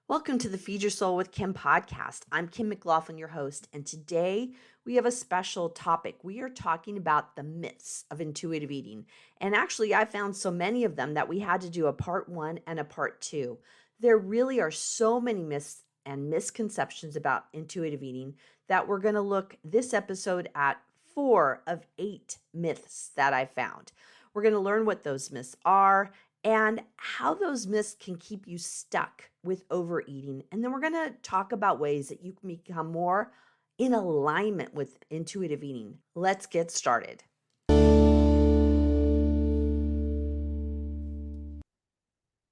Welcome to the Feed Your Soul with Kim podcast. I'm Kim McLaughlin, your host, and today we have a special topic. We are talking about the myths of intuitive eating. And actually, I found so many of them that we had to do a part one and a part two. There really are so many myths and misconceptions about intuitive eating that we're going to look this episode at 4 of 8 myths that I found. We're going to learn what those myths are and how those myths can keep you stuck with overeating. And then we're going to talk about ways that you can become more in alignment with intuitive eating. Let's get started.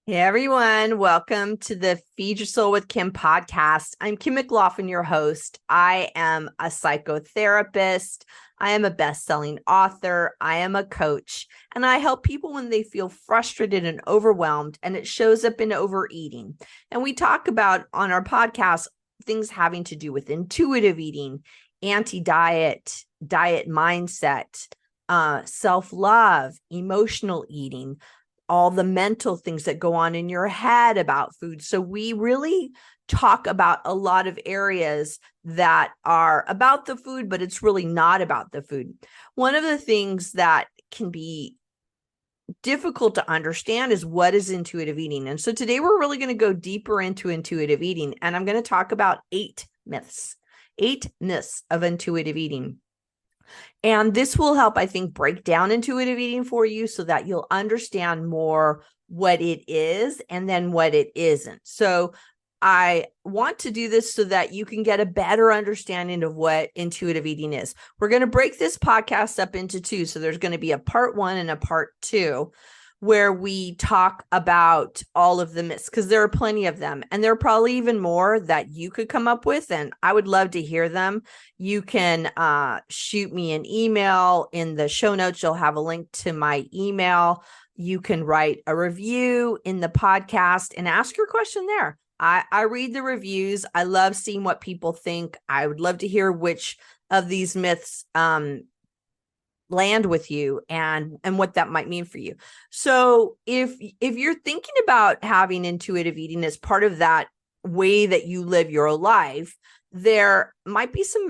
Hey everyone, welcome to the Feed Your Soul with Kim podcast. I'm Kim McLaughlin, your host. I am a psychotherapist. I am a best-selling author. I am a coach, and I help people when they feel frustrated and overwhelmed, and it shows up in overeating. And we talk about on our podcast things having to do with intuitive eating, anti-diet, diet mindset, self-love, emotional eating, all the mental things that go on in your head about food. So we really talk about a lot of areas that are about the food, but it's really not about the food. One of the things that can be difficult to understand is what is intuitive eating. And so today we're really going to go deeper into intuitive eating, and I'm going to talk about 8 myths of intuitive eating. And this will help, I think, break down intuitive eating for you so that you'll understand more what it is and then what it isn't. So I want to do this so that you can get a better understanding of what intuitive eating is. We're going to break this podcast up into 2. So there's going to be a part 1 and a part 2 where we talk about all of the myths, because there are plenty of them, and there are probably even more that you could come up with, and I would love to hear them. You can shoot me an email. In the show notes, you'll have a link to my email. You can write a review in the podcast and ask your question there. I read the reviews. I love seeing what people think. I would love to hear which of these myths land with you and what that might mean for you. So if you're thinking about having intuitive eating as part of that way that you live your life, there might be some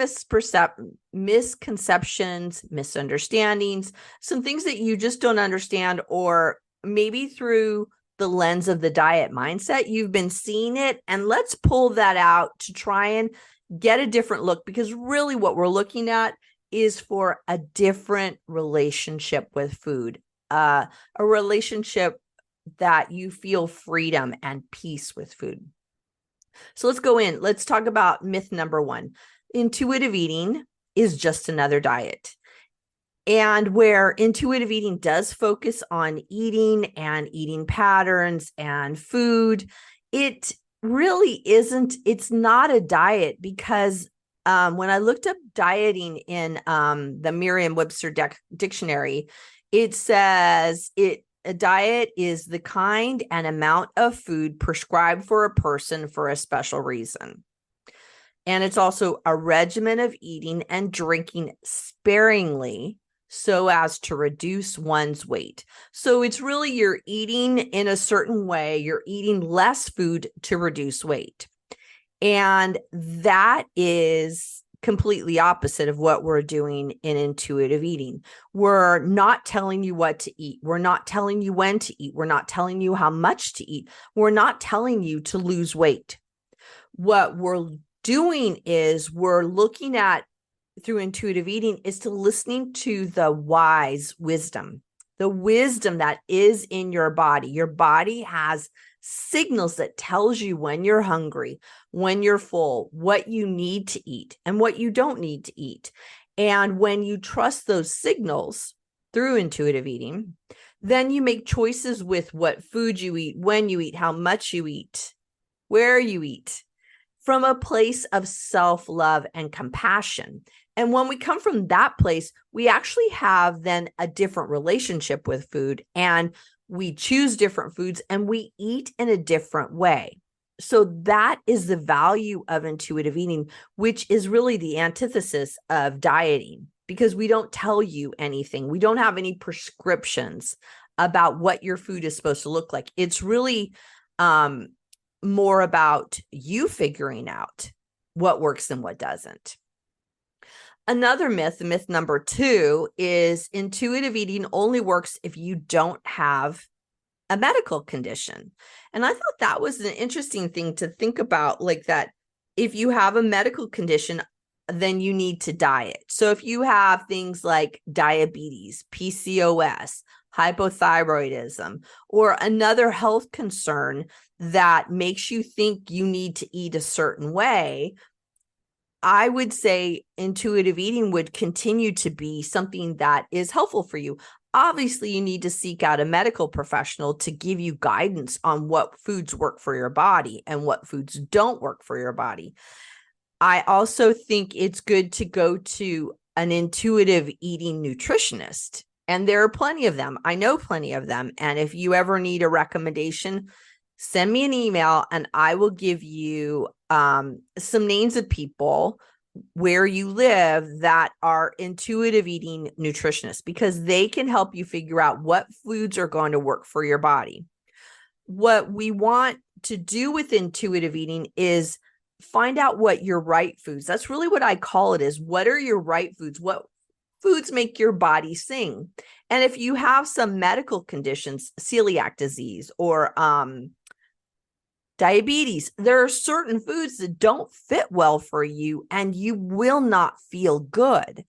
misconceptions, misunderstandings, some things that you just don't understand, or maybe through the lens of the diet mindset, you've been seeing it, and let's pull that out to try and get a different look, because really what we're looking at is for a different relationship with food, a relationship that you feel freedom and peace with food. So let's go in. Let's talk about myth number 1. Intuitive eating is just another diet. And where intuitive eating does focus on eating and eating patterns and food, it really isn't. It's not a diet, because when I looked up dieting in the Merriam-Webster dictionary, it says a diet is the kind and amount of food prescribed for a person for a special reason. And it's also a regimen of eating and drinking sparingly so as to reduce one's weight. So it's really, you're eating in a certain way, you're eating less food to reduce weight. And that is completely opposite of what we're doing in intuitive eating. We're not telling you what to eat. We're not telling you when to eat. We're not telling you how much to eat. We're not telling you to lose weight. What we're doing is we're looking at, through intuitive eating, is to listening to the wise wisdom, the wisdom that is in your body. Your body has signals that tells you when you're hungry, when you're full, what you need to eat and what you don't need to eat. And when you trust those signals through intuitive eating, then you make choices with what food you eat, when you eat, how much you eat, where you eat, from a place of self-love and compassion. And when we come from that place, we actually have then a different relationship with food, and we choose different foods and we eat in a different way. So that is the value of intuitive eating, which is really the antithesis of dieting, because we don't tell you anything. We don't have any prescriptions about what your food is supposed to look like. It's really more about you figuring out what works and what doesn't. Another myth number 2, is intuitive eating only works if you don't have a medical condition. And I thought that was an interesting thing to think about, like that if you have a medical condition, then you need to diet. So if you have things like diabetes, PCOS, hypothyroidism, or another health concern that makes you think you need to eat a certain way, I would say intuitive eating would continue to be something that is helpful for you. Obviously, you need to seek out a medical professional to give you guidance on what foods work for your body and what foods don't work for your body. I also think it's good to go to an intuitive eating nutritionist, and there are plenty of them. I know plenty of them. And if you ever need a recommendation, send me an email and I will give you some names of people where you live that are intuitive eating nutritionists, because they can help you figure out what foods are going to work for your body. What we want to do with intuitive eating is find out what your right foods. That's really what I call it, is what are your right foods? What foods make your body sing? And if you have some medical conditions, celiac disease or diabetes, there are certain foods that don't fit well for you and you will not feel good.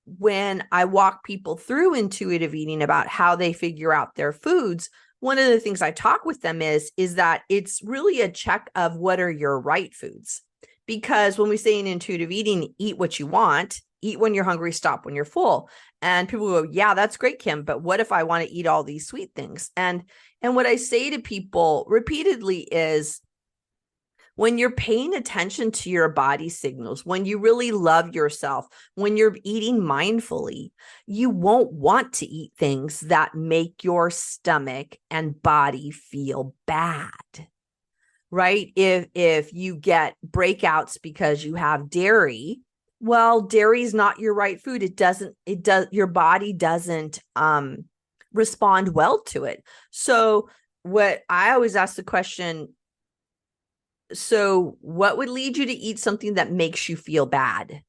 When I walk people through intuitive eating about how they figure out their foods, one of the things I talk with them is that it's really a check of what are your right foods. Because when we say in intuitive eating, eat what you want, eat when you're hungry, stop when you're full. And people go, yeah, that's great, Kim, but what if I want to eat all these sweet things? And what I say to people repeatedly is, when you're paying attention to your body signals, when you really love yourself, when you're eating mindfully, you won't want to eat things that make your stomach and body feel bad. Right? If you get breakouts because you have dairy, well, dairy is not your right food. Your body doesn't respond well to it. So what I always ask the question, so what would lead you to eat something that makes you feel bad?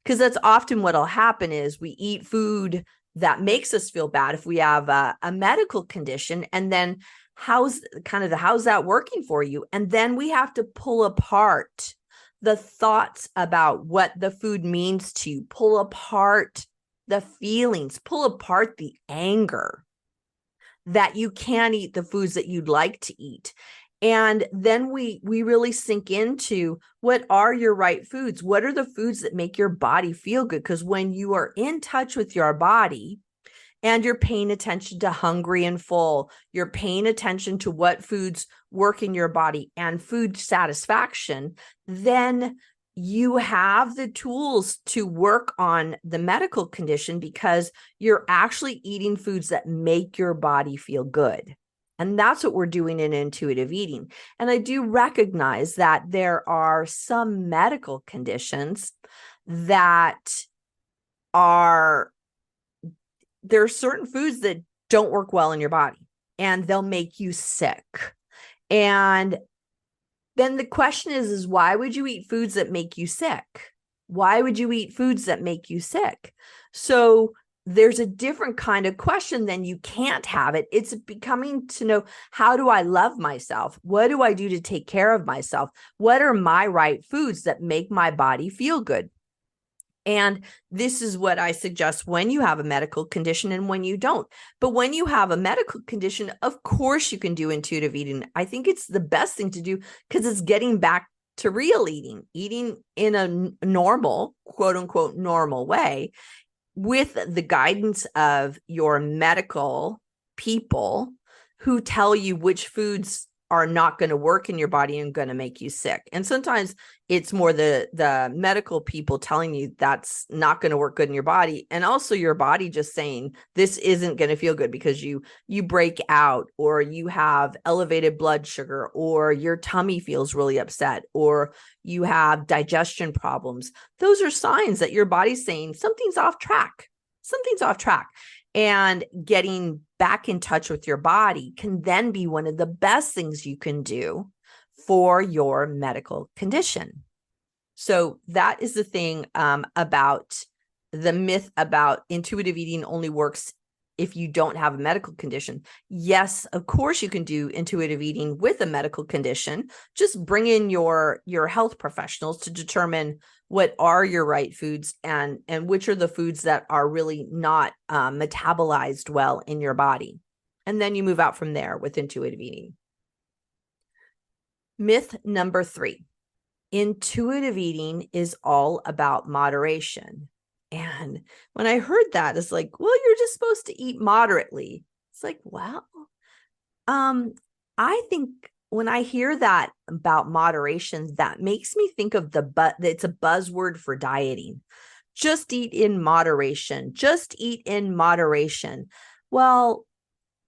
Because that's often what'll happen is we eat food that makes us feel bad if we have a medical condition, and then how's that working for you? And then we have to pull apart the thoughts about what the food means to you, pull apart the feelings, pull apart the anger that you can't eat the foods that you'd like to eat. And then we really sink into, what are your right foods? What are the foods that make your body feel good? Because when you are in touch with your body and you're paying attention to hungry and full, you're paying attention to what foods work in your body and food satisfaction, then you have the tools to work on the medical condition, because you're actually eating foods that make your body feel good. And that's what we're doing in intuitive eating. And I do recognize that there are some medical conditions that there are certain foods that don't work well in your body and they'll make you sick. And then the question is why would you eat foods that make you sick? Why would you eat foods that make you sick? So there's a different kind of question than you can't have it. It's becoming to know, how do I love myself? What do I do to take care of myself? What are my right foods that make my body feel good? And this is what I suggest when you have a medical condition and when you don't. But when you have a medical condition, of course you can do intuitive eating. I think it's the best thing to do, because it's getting back to real eating in a normal, quote unquote, normal way, with the guidance of your medical people who tell you which foods are not going to work in your body and going to make you sick. And sometimes it's more the medical people telling you that's not going to work good in your body. And also your body just saying, this isn't going to feel good because you break out, or you have elevated blood sugar, or your tummy feels really upset, or you have digestion problems. Those are signs that your body's saying something's off track. Something's off track. And getting back in touch with your body can then be one of the best things you can do for your medical condition. So that is the thing about the myth about intuitive eating only works if you don't have a medical condition. Yes, of course you can do intuitive eating with a medical condition. Just bring in your health professionals to determine what are your right foods and which are the foods that are really not metabolized well in your body. And then you move out from there with intuitive eating. Myth number 3. Intuitive eating is all about moderation. And when I heard that, it's like, well, you're just supposed to eat moderately. It's like, well, I think when I hear that about moderation, that makes me think of it's a buzzword for dieting. Just eat in moderation. Just eat in moderation. Well,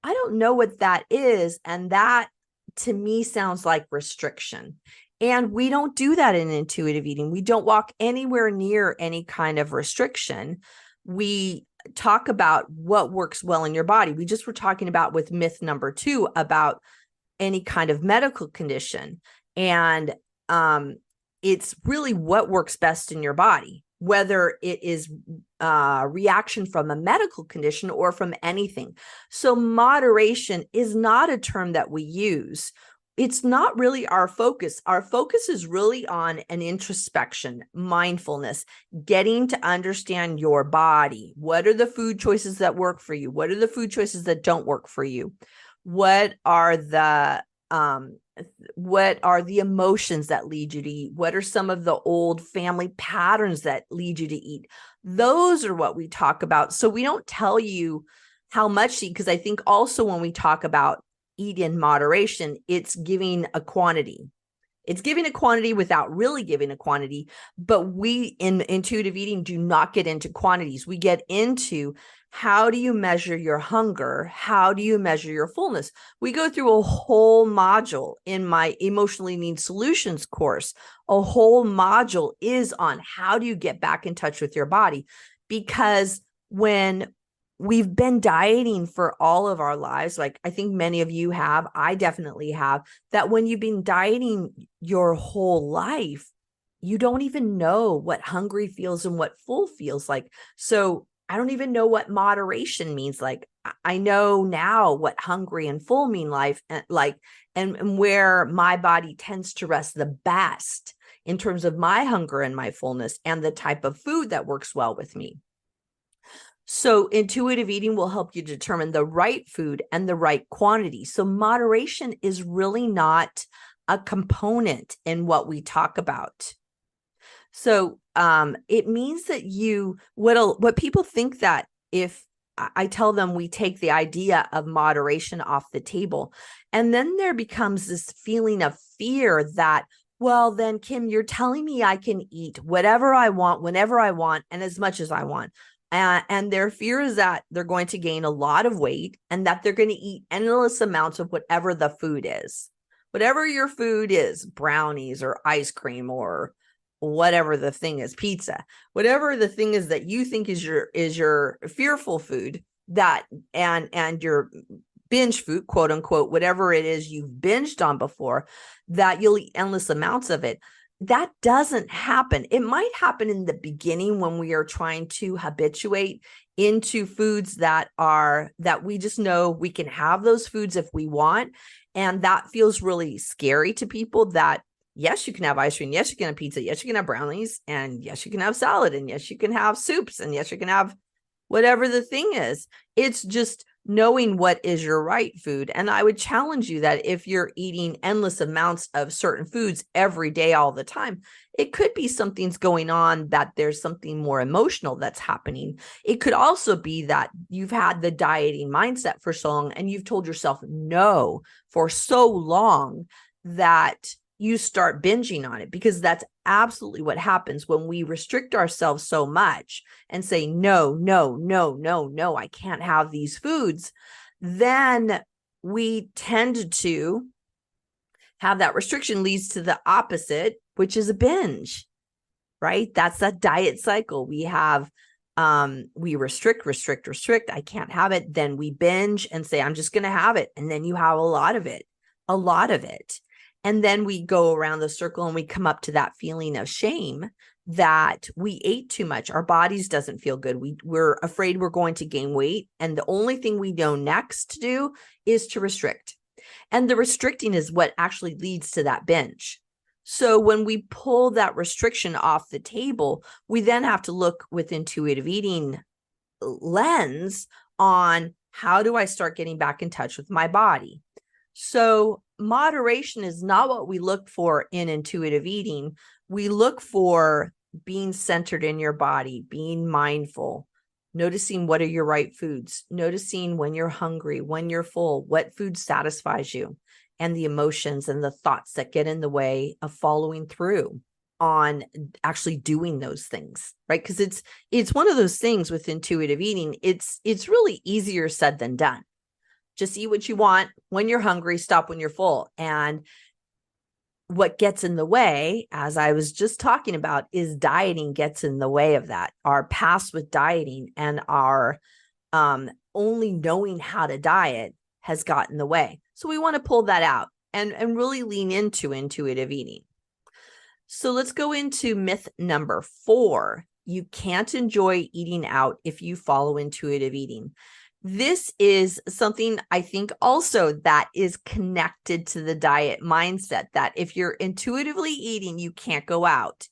I don't know what that is. And that to me sounds like restriction. And we don't do that in intuitive eating. We don't walk anywhere near any kind of restriction. We talk about what works well in your body. We just were talking about with myth number 2 about any kind of medical condition. And it's really what works best in your body, whether it is a reaction from a medical condition or from anything. So moderation is not a term that we use. It's not really our focus. Our focus is really on an introspection, mindfulness, getting to understand your body. What are the food choices that work for you? What are the food choices that don't work for you? What are the emotions that lead you to eat? What are some of the old family patterns that lead you to eat? Those are what we talk about. So we don't tell you how much to eat, because I think also when we talk about eat in moderation, it's giving a quantity. It's giving a quantity without really giving a quantity. But we in intuitive eating do not get into quantities. We get into how do you measure your hunger? How do you measure your fullness? We go through a whole module in my emotional eating solutions course. A whole module is on how do you get back in touch with your body? Because when we've been dieting for all of our lives, like I think many of you have, I definitely have, that when you've been dieting your whole life, you don't even know what hungry feels and what full feels like. So I don't even know what moderation means. Like I know now what hungry and full mean life, and where my body tends to rest the best in terms of my hunger and my fullness and the type of food that works well with me. So intuitive eating will help you determine the right food and the right quantity. So moderation is really not a component in what we talk about. So it means that what people think that if I tell them we take the idea of moderation off the table, and then there becomes this feeling of fear that, well, then Kim, you're telling me I can eat whatever I want, whenever I want, and as much as I want. And their fear is that they're going to gain a lot of weight and that they're going to eat endless amounts of whatever the food is. Whatever your food is, brownies or ice cream or whatever the thing is, pizza, whatever the thing is that you think is your fearful food, that and your binge food, quote unquote, whatever it is you've binged on before, that you'll eat endless amounts of it. That doesn't happen. It might happen in the beginning when we are trying to habituate into foods that we just know we can have those foods if we want. And that feels really scary to people that, yes, you can have ice cream. Yes, you can have pizza. Yes, you can have brownies. And yes, you can have salad. And yes, you can have soups. And yes, you can have whatever the thing is. It's just knowing what is your right food. And I would challenge you that if you're eating endless amounts of certain foods every day, all the time, it could be something's going on, that there's something more emotional that's happening. It could also be that you've had the dieting mindset for so long and you've told yourself no for so long that you start binging on it, because that's absolutely what happens when we restrict ourselves so much and say, no, no, no, no, no, I can't have these foods. Then we tend to have that restriction leads to the opposite, which is a binge, right? That's that diet cycle. We have, we restrict. I can't have it. Then we binge and say, I'm just going to have it. And then you have a lot of it. And then we go around the circle and we come up to that feeling of shame that we ate too much. Our bodies doesn't feel good. We're afraid we're going to gain weight. And the only thing we know next to do is to restrict. And the restricting is what actually leads to that binge. So when we pull that restriction off the table, we then have to look with intuitive eating lens on how do I start getting back in touch with my body? So moderation is not what we look for in intuitive eating. We look for being centered in your body, being mindful, noticing what are your right foods, noticing when you're hungry, when you're full, what food satisfies you, and the emotions and the thoughts that get in the way of following through on actually doing those things, right? Because it's one of those things with intuitive eating. It's really easier said than done. Just eat what you want when you're hungry, stop when you're full. And what gets in the way, as I was just talking about, is dieting gets in the way of that. Our past with dieting and our only knowing how to diet has gotten in the way. So we want to pull that out and really lean into intuitive eating. So let's go into myth number 4. You can't enjoy eating out if you follow intuitive eating. This is something I think also that is connected to the diet mindset, that if you're intuitively eating, you can't go out.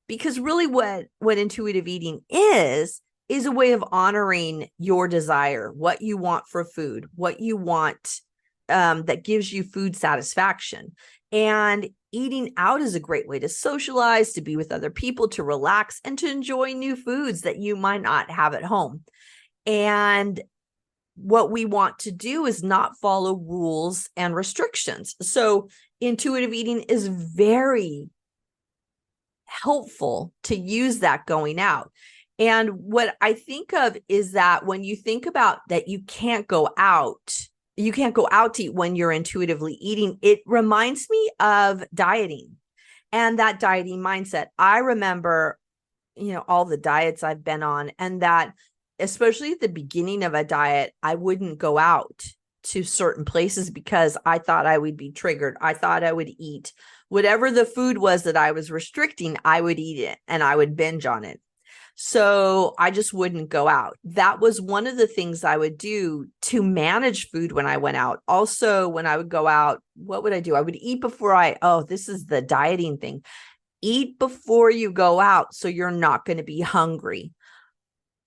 Because really what intuitive eating is a way of honoring your desire, what you want for food, what you want that gives you food satisfaction. And eating out is a great way to socialize, to be with other people, to relax, and to enjoy new foods that you might not have at home. And what we want to do is not follow rules and restrictions. So intuitive eating is very helpful to use that going out. And what I think of is that when you think about that, you can't go out to eat when you're intuitively eating. It reminds me of dieting and that dieting mindset. I remember, all the diets I've been on, and that especially at the beginning of a diet, I wouldn't go out to certain places because I thought I would be triggered. I thought I would eat whatever the food was that I was restricting. I would eat it and I would binge on it. So I just wouldn't go out. That was one of the things I would do to manage food when I went out. Also, when I would go out, what would I do? I would eat before this is the dieting thing. Eat before you go out so you're not going to be hungry.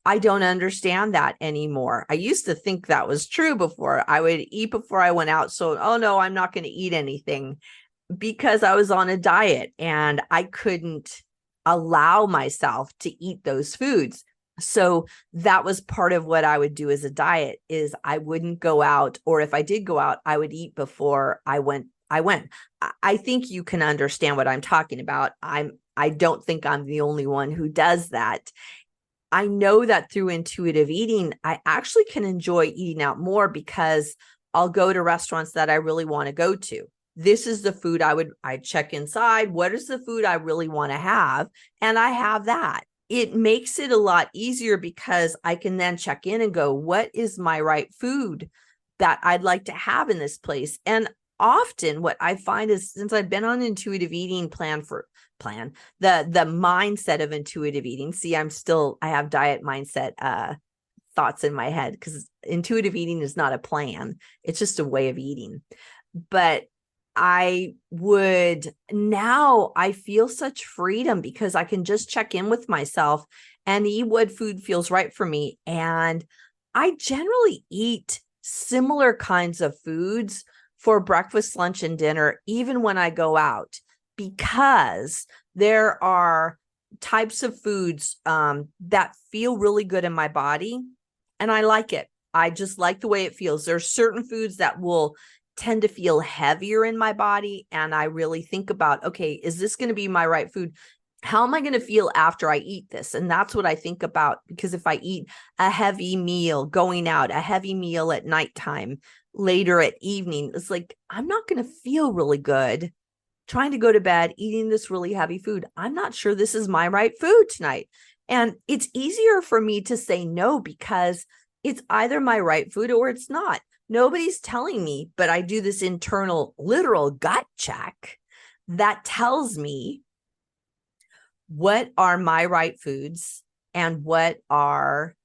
I don't understand that anymore. I used to think that was true before. I would eat before I went out. So, no, I'm not going to eat anything, because I was on a diet and I couldn't allow myself to eat those foods. So that was part of what I would do as a diet, is I wouldn't go out, or if I did go out, I would eat before I went. I think you can understand what I'm talking about. I don't think I'm the only one who does that. I know that through intuitive eating, I actually can enjoy eating out more, because I'll go to restaurants that I really want to go to. This is the food I check inside. What is the food I really want to have? And I have that. It makes it a lot easier because I can then check in and go, what is my right food that I'd like to have in this place? And often what I find is, since I've been on intuitive eating the mindset of intuitive eating. See, I have diet mindset thoughts in my head, because intuitive eating is not a plan. It's just a way of eating. But I feel such freedom because I can just check in with myself and eat what food feels right for me. And I generally eat similar kinds of foods for breakfast, lunch, and dinner, even when I go out, because there are types of foods that feel really good in my body, and I like it. I just like the way it feels. There are certain foods that will tend to feel heavier in my body, and I really think about, okay, is this going to be my right food? How am I going to feel after I eat this? And that's what I think about, because if I eat a heavy meal going out, a heavy meal at nighttime, later at evening, it's like, I'm not going to feel really good trying to go to bed, eating this really heavy food. I'm not sure this is my right food tonight. And it's easier for me to say no, because it's either my right food or it's not. Nobody's telling me, but I do this internal, literal gut check that tells me what are my right foods and what are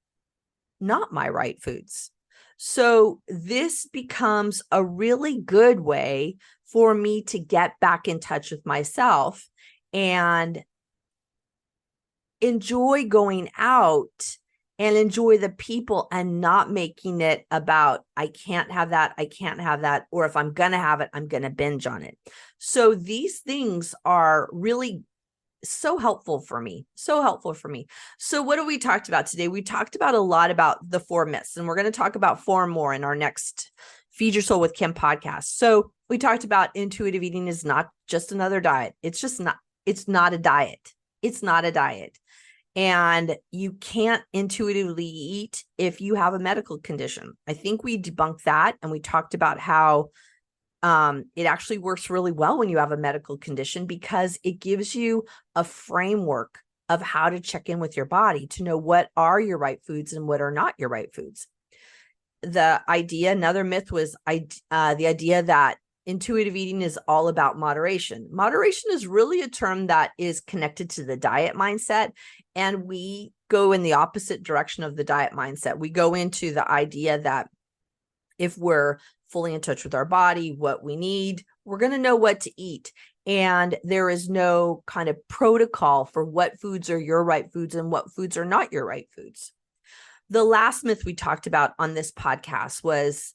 not my right foods. So this becomes a really good way for me to get back in touch with myself and enjoy going out and enjoy the people and not making it about, I can't have that, I can't have that, or if I'm going to have it, I'm going to binge on it. So these things are really so helpful for me. So helpful for me. So what have we talked about today? We talked about a lot about the 4 myths, and we're going to talk about 4 more in our next Feed Your Soul with Kim podcast. So we talked about intuitive eating is not just another diet. It's not a diet. It's not a diet. And you can't intuitively eat if you have a medical condition. I think we debunked that, and we talked about how it actually works really well when you have a medical condition, because it gives you a framework of how to check in with your body to know what are your right foods and what are not your right foods. Another myth was the idea that intuitive eating is all about moderation. Moderation is really a term that is connected to the diet mindset, and we go in the opposite direction of the diet mindset. We go into the idea that if we're fully in touch with our body, what we need, we're going to know what to eat. And there is no kind of protocol for what foods are your right foods and what foods are not your right foods. The last myth we talked about on this podcast was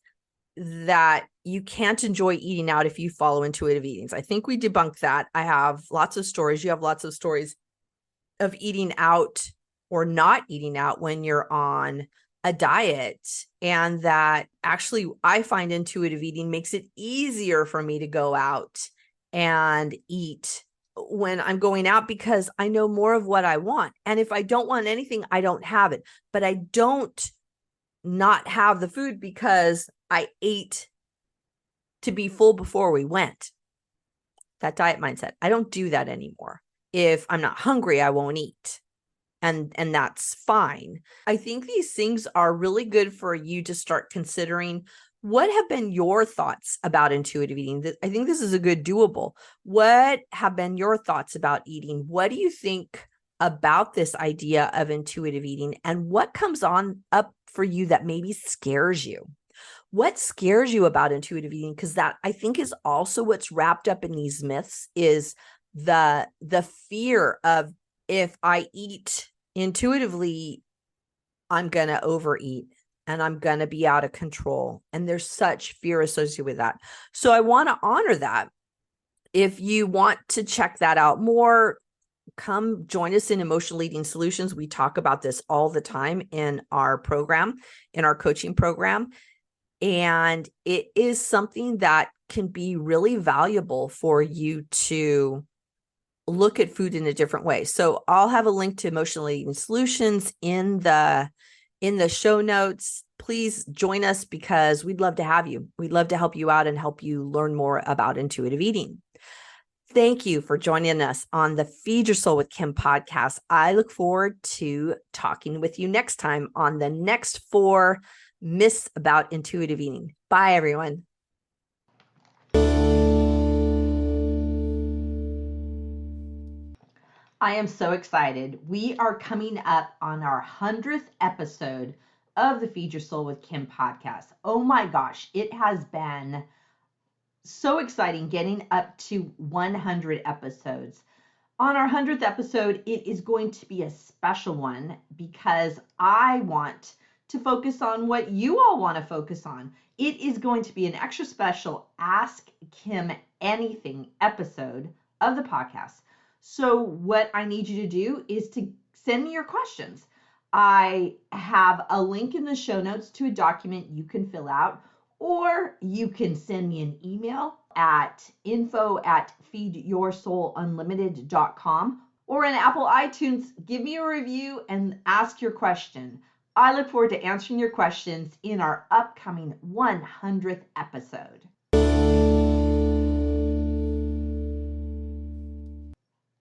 that you can't enjoy eating out if you follow intuitive eating. I think we debunked that. I have lots of stories. You have lots of stories of eating out or not eating out when you're on a diet, and that actually I find intuitive eating makes it easier for me to go out and eat when I'm going out, because I know more of what I want. And if I don't want anything, I don't have it. But I don't not have the food because I ate to be full before we went. That diet mindset. I don't do that anymore. If I'm not hungry, I won't eat. And that's fine. I think these things are really good for you to start considering. What have been your thoughts about intuitive eating? I think this is a good doable. What have been your thoughts about eating? What do you think about this idea of intuitive eating, and what comes on up for you that maybe scares you? What scares you about intuitive eating? Because that, I think, is also what's wrapped up in these myths, is the fear of, if I eat intuitively, I'm going to overeat and I'm going to be out of control. And there's such fear associated with that. So I want to honor that. If you want to check that out more, come join us in Emotional Eating Solutions. We talk about this all the time in our program, in our coaching program. And it is something that can be really valuable for you to look at food in a different way. So I'll have a link to Emotional Eating Solutions in the show notes. Please join us, because we'd love to have you. We'd love to help you out and help you learn more about intuitive eating. Thank you for joining us on the Feed Your Soul with Kim podcast. I look forward to talking with you next time on the next 4 myths about intuitive eating. Bye, everyone. I am so excited. We are coming up on our 100th episode of the Feed Your Soul with Kim podcast. Oh my gosh, it has been so exciting getting up to 100 episodes. On our 100th episode, it is going to be a special one, because I want to focus on what you all want to focus on. It is going to be an extra special Ask Kim Anything episode of the podcast. So what I need you to do is to send me your questions. I have a link in the show notes to a document you can fill out, or you can send me an email at info@feedyoursoulunlimited.com, or in Apple iTunes, give me a review and ask your question. I look forward to answering your questions in our upcoming 100th episode.